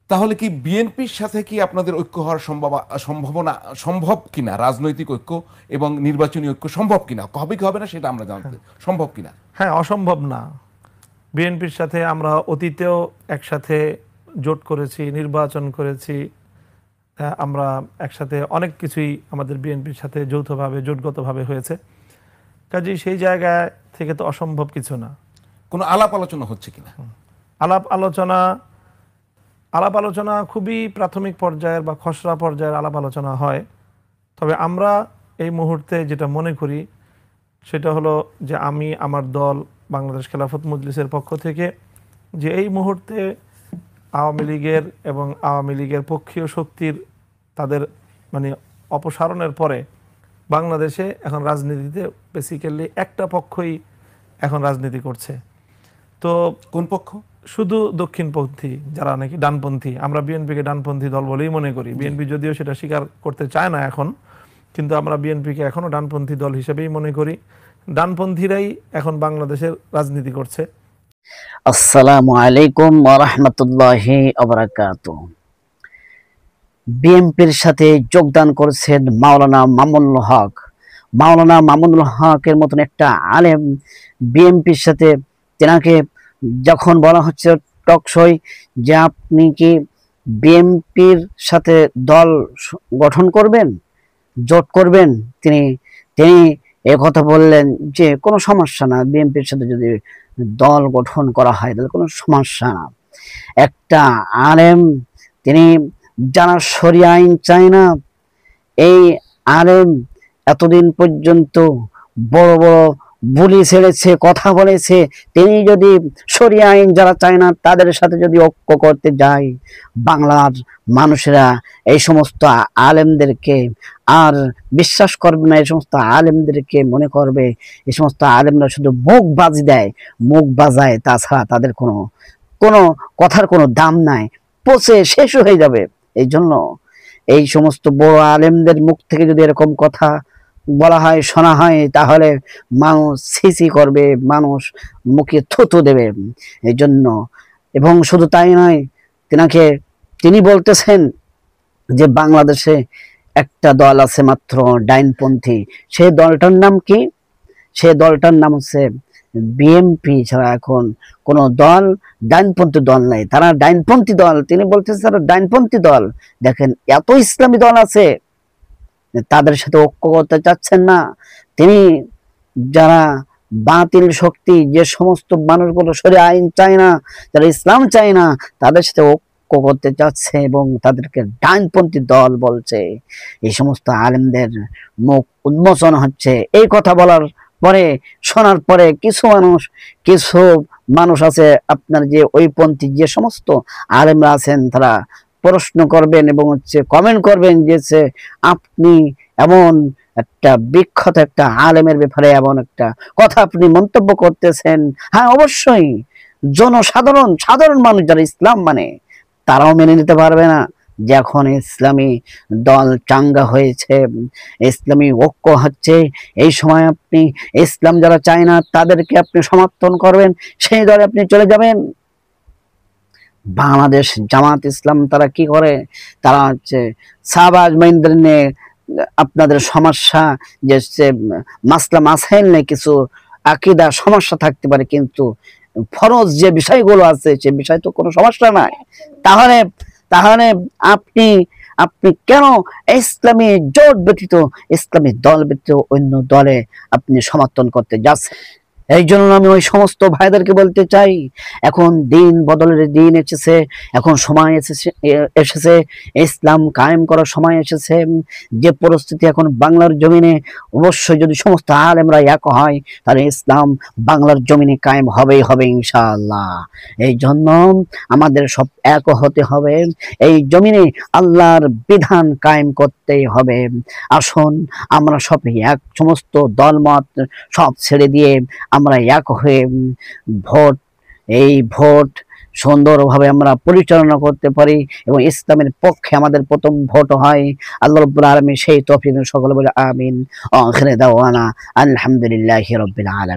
তাহলে কি বিএনপির সাথে কি আপনাদের ঐক্য হওয়ার সম্ভাবনা সম্ভব কিনা, রাজনৈতিক ঐক্য এবং নির্বাচনী ঐক্য সম্ভব কিনা, হবে কি হবে না সেটা আমরা জানতে, সম্ভব কিনা? হ্যাঁ, অসম্ভব না। বিএনপির সাথে আমরা অতীতেও একসাথে জোট করেছি, নির্বাচন করেছি, আমরা একসাথে অনেক কিছুই আমাদের বিএনপির সাথে যৌথভাবে জোটগতভাবে হয়েছে। কাজেই সেই জায়গায় থেকে তো অসম্ভব কিছু না। কোনো আলাপ আলোচনা হচ্ছে কিনা? আলাপ আলোচনা খুবই প্রাথমিক পর্যায়ের বা খসড়া পর্যায়ের আলাপ আলোচনা হয়। তবে আমরা এই মুহূর্তে যেটা মনে করি সেটা হলো যে আমি আমার দল বাংলাদেশ খেলাফত মজলিসের পক্ষ থেকে যে এই মুহূর্তে আওয়ামী লীগের এবং আওয়ামী লীগের পক্ষীয় শক্তির তাদের মানে অপসারণের পরে বাংলাদেশে এখন রাজনীতিতে বেসিক্যালি একটা পক্ষই এখন রাজনীতি করছে। তো কোন পক্ষ? শুধু দক্ষিণপন্থী যারা নাকি ডানপন্থী। আমরা বিএনপিকে ডানপন্থী দল বলেই মনে করি। বিএনপি যদিও সেটা স্বীকার করতে চায় না এখন, কিন্তু আমরা বিএনপিকে এখনও ডানপন্থী দল হিসেবেই মনে করি। ডানপন্থীরাই এখন বাংলাদেশের রাজনীতি করছে। আসসালামু আলাইকুম ওয়া রাহমাতুল্লাহি ওয়া বারাকাতুহু। বিএনপির সাথে যোগদান করেছেন মাওলানা মামুনুল হক। মাওলানা মামুনুল হকের মতন একটা আলেম বিএনপির সাথে, তেনাকে যখন বলা হচ্ছে টকশোয় যে আপনি কি বিএনপির সাথে দল গঠন করবেন, জোট করবেন, তিনি তিনি কথা বললেন যে কোনো সমস্যা না, বিএনপির সাথে যদি দল গঠন করা হয় তাহলে কোনো সমস্যা না। একটা আলেম, তিনি যারা শরিয়া আইন চায় না, এই আলেম এতদিন পর্যন্ত বড় বড় বুলি ছেড়েছে, কথা বলেছে, তিনি যদি শরিয়া আইন যারা চায় না তাদের সাথে যদি ঐক্য করতে যায়, বাংলার মানুষেরা এই সমস্ত আলেমদেরকে আর বিশ্বাস করবে না। এই সমস্ত আলেমদেরকে মনে করবে এই সমস্ত আলেমরা শুধু মুখ বাজি দেয়, মুখ বাজায়, তাছাড়া তাদের কোনো কোনো কথার কোনো দাম নাই, পচে শেষ হয়ে যাবে। এই জন্য এই সমস্ত বড় আলেমদের মুখ থেকে যদি এরকম কথা বলা হয়, শোনা হয়, তাহলে মানুষ ছিছি করবে, মানুষ মুখে থুতু দেবে। এই জন্য, এবং শুধু তাই নয়, তিনি বলতেছেন যে বাংলাদেশে একটা দল আছে মাত্র ডাইনপন্থী। সেই দলটার নাম কি? সেই দলটার নাম হচ্ছে বিএনপি ছাড়া এখন কোন দল, ডাইনপন্থী দল নাই। তারা ডাইনপন্থী দল, তিনি বলতেছেন তারা ডাইনপন্থী দল। দেখেন, এত ইসলামী দল আছে, তাদের সাথে ঐক্য করতে চাচ্ছেন না তিনি। যারা বাতিল শক্তি, যে সমস্ত মানুষগুলো শরিয়া আইন চায় না, যারা ইসলাম চায় না, তাদের সাথে ঐক্য করতে চাচ্ছে এবং তাদেরকে ডাইনপন্থী দল বলছে। এই সমস্ত আলেমদের মুখ উন্মোচন হচ্ছে। এই কথা বলার পরে, শোনার পরে কিছু মানুষ আছে আপনার যে ওইপন্থী যে সমস্ত আলেমরা আছেন, তারা প্রশ্ন করবেন এবং কমেন্ট করবেন যে আপনি এমন একটা বিখ্যাত একটা আলেমের ব্যাপারে এমন একটা কথা আপনি মন্তব্য করতেছেন। হ্যাঁ, অবশ্যই সাধারণ মানুষ যারা ইসলাম মানে, তারাও মেনে নিতে পারবে না যে এখন ইসলামী দল চাঙ্গা হয়েছে, ইসলামী ঐক্য হচ্ছে। এই সময় আপনি ইসলাম যারা চায় না তাদেরকে আপনি সমর্থন করবেন, সেই দলে আপনি চলে যাবেন। বাংলাদেশ জামাত ইসলাম তারা কি করে? তারা শাহবাজ মাইনদের নিয়ে আপনাদের সমস্যা, যে মাসলা মাসাইল নিয়ে কিছু আকীদা সমস্যা থাকতে পারে, কিন্তু ফরজ যে বিষয়গুলো আছে সে বিষয় তো কোনো সমস্যা নাই। তাহলে আপনি কেন ইসলামী জোট ব্যতীত, ইসলামী দল ব্যতীত অন্য দলে আপনি সমর্থন করতে যাচ্ছেন? এই জন্য আমি ওই সমস্ত ভাইদেরকে বলতে চাই, এখন দিন বদলের দিন এসেছে, এখন সময় এসেছে ইসলাম কায়েম করার সময় এসেছে। যে পরিস্থিতি এখন বাংলার জমিনে, অবশ্যই যদি সমস্ত আলেমরা এক হয় তাহলে ইসলাম বাংলার জমিনে কায়েম হবেই হবে ইনশাআল্লাহ। এই জন্য আমাদের সব এক হতে হবে, এই জমিনে আল্লাহর বিধান কায়েম করতেই হবে। আসুন আমরা সব এক, সমস্ত দলমত সব ছেড়ে দিয়ে আমরা এক হয়ে এই ভোট সুন্দরভাবে আমরা পরিচালনা করতে পারি এবং ইসলামের পক্ষে আমাদের প্রথম ভোট হয়। আল্লাহ রাব্বুল আলামিন সেই তৌফিক সকলে বলে আমিন। আখির দাওয়ানা আলহামদুলিল্লাহি রাব্বিল আলামিন।